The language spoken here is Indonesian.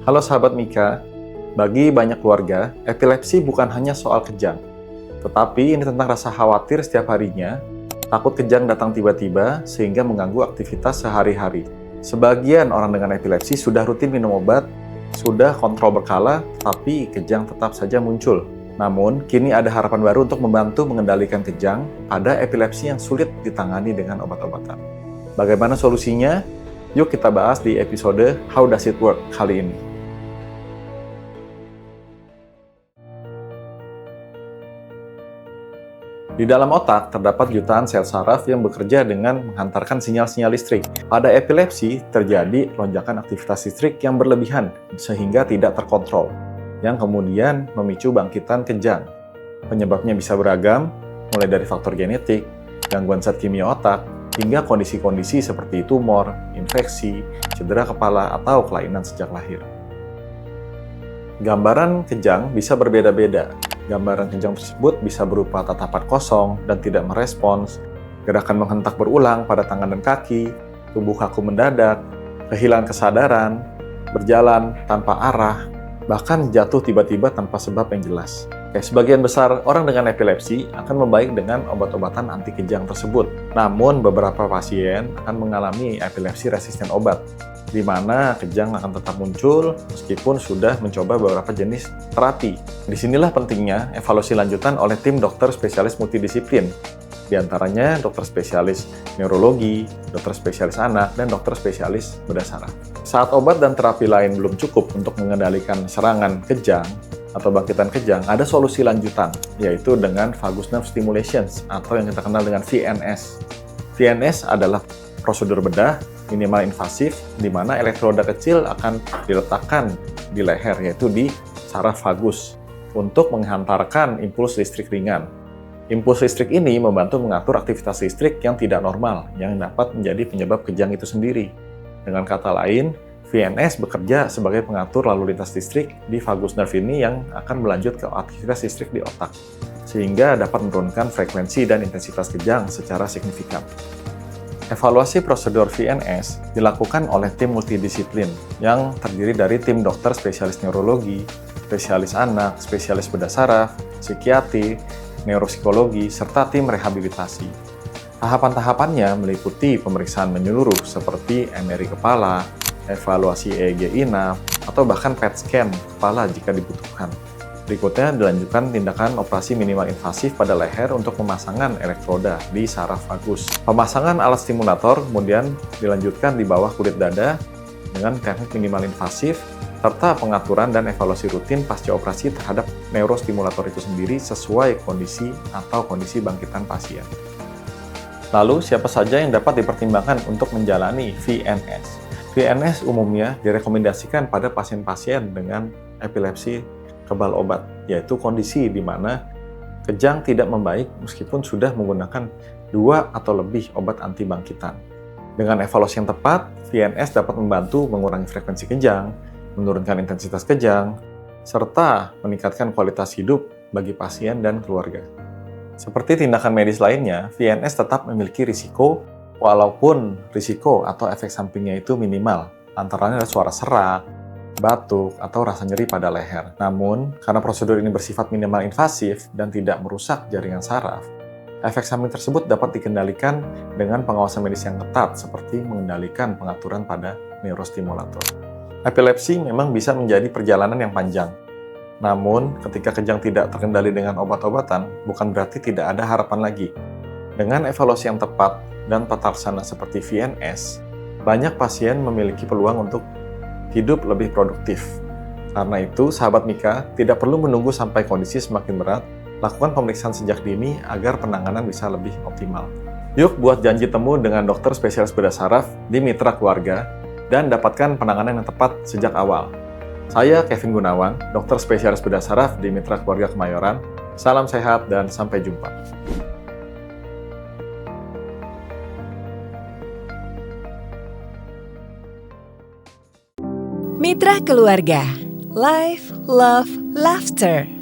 Halo sahabat Mika, bagi banyak keluarga, epilepsi bukan hanya soal kejang, tetapi ini tentang rasa khawatir setiap harinya, takut kejang datang tiba-tiba sehingga mengganggu aktivitas sehari-hari. Sebagian orang dengan epilepsi sudah rutin minum obat, sudah kontrol berkala, tapi kejang tetap saja muncul. Namun, kini ada harapan baru untuk membantu mengendalikan kejang pada epilepsi yang sulit ditangani dengan obat-obatan. Bagaimana solusinya? Yuk kita bahas di episode How Does It Work kali ini. Di dalam otak terdapat jutaan sel saraf yang bekerja dengan menghantarkan sinyal-sinyal listrik. Pada epilepsi terjadi lonjakan aktivitas listrik yang berlebihan sehingga tidak terkontrol, yang kemudian memicu bangkitan kejang. Penyebabnya bisa beragam, mulai dari faktor genetik, gangguan zat kimia otak, hingga kondisi-kondisi seperti tumor, infeksi, cedera kepala, atau kelainan sejak lahir. Gambaran kejang bisa berbeda-beda. Gambaran kejang tersebut bisa berupa tatapan kosong dan tidak merespons, gerakan menghentak berulang pada tangan dan kaki, tubuh kaku mendadak, kehilangan kesadaran, berjalan tanpa arah, bahkan jatuh tiba-tiba tanpa sebab yang jelas. Sebagian besar orang dengan epilepsi akan membaik dengan obat-obatan anti kejang tersebut. Namun beberapa pasien akan mengalami epilepsi resisten obat, di mana kejang akan tetap muncul meskipun sudah mencoba beberapa jenis terapi. Disinilah pentingnya evaluasi lanjutan oleh tim dokter spesialis multidisiplin, di antaranya dokter spesialis neurologi, dokter spesialis anak, dan dokter spesialis bedah saraf. Saat obat dan terapi lain belum cukup untuk mengendalikan serangan kejang atau bangkitan kejang, ada solusi lanjutan, yaitu dengan vagus nerve stimulation atau yang kita kenal dengan VNS. VNS adalah prosedur bedah minimal invasif di mana elektroda kecil akan diletakkan di leher, yaitu di saraf vagus, untuk menghantarkan impuls listrik ringan. Impuls listrik ini membantu mengatur aktivitas listrik yang tidak normal, yang dapat menjadi penyebab kejang itu sendiri. Dengan kata lain, VNS bekerja sebagai pengatur lalu lintas listrik di vagus nerve ini yang akan berlanjut ke aktivitas listrik di otak, sehingga dapat menurunkan frekuensi dan intensitas kejang secara signifikan. Evaluasi prosedur VNS dilakukan oleh tim multidisiplin yang terdiri dari tim dokter spesialis neurologi, spesialis anak, spesialis bedah saraf, psikiatri, neuropsikologi, serta tim rehabilitasi. Tahapan-tahapannya meliputi pemeriksaan menyeluruh seperti MRI kepala, evaluasi EEG inap, atau bahkan PET scan kepala jika dibutuhkan. Berikutnya dilanjutkan tindakan operasi minimal invasif pada leher untuk pemasangan elektroda di saraf vagus. Pemasangan alat stimulator kemudian dilanjutkan di bawah kulit dada dengan teknik minimal invasif, serta pengaturan dan evaluasi rutin pasca operasi terhadap neurostimulator itu sendiri sesuai kondisi atau kondisi bangkitan pasien. Lalu, siapa saja yang dapat dipertimbangkan untuk menjalani VNS? VNS umumnya direkomendasikan pada pasien-pasien dengan epilepsi kebal obat, yaitu kondisi di mana kejang tidak membaik meskipun sudah menggunakan 2 atau lebih obat anti bangkitan. Dengan evaluasi yang tepat, VNS dapat membantu mengurangi frekuensi kejang, menurunkan intensitas kejang, serta meningkatkan kualitas hidup bagi pasien dan keluarga. Seperti tindakan medis lainnya, VNS tetap memiliki risiko, walaupun risiko atau efek sampingnya itu minimal, antara lain adalah suara serak, batuk, atau rasa nyeri pada leher. Namun, karena prosedur ini bersifat minimal invasif dan tidak merusak jaringan saraf, efek samping tersebut dapat dikendalikan dengan pengawasan medis yang ketat, seperti mengendalikan pengaturan pada neurostimulator. Epilepsi memang bisa menjadi perjalanan yang panjang. Namun, ketika kejang tidak terkendali dengan obat-obatan, bukan berarti tidak ada harapan lagi. Dengan evaluasi yang tepat dan tata laksana seperti VNS, banyak pasien memiliki peluang untuk hidup lebih produktif. Karena itu, sahabat Mika, tidak perlu menunggu sampai kondisi semakin berat, lakukan pemeriksaan sejak dini agar penanganan bisa lebih optimal. Yuk buat janji temu dengan dokter spesialis bedah saraf di Mitra Keluarga dan dapatkan penanganan yang tepat sejak awal. Saya Kevin Gunawan, dokter spesialis bedah saraf di Mitra Keluarga Kemayoran. Salam sehat dan sampai jumpa. Mitra Keluarga, Life, Love, Laughter.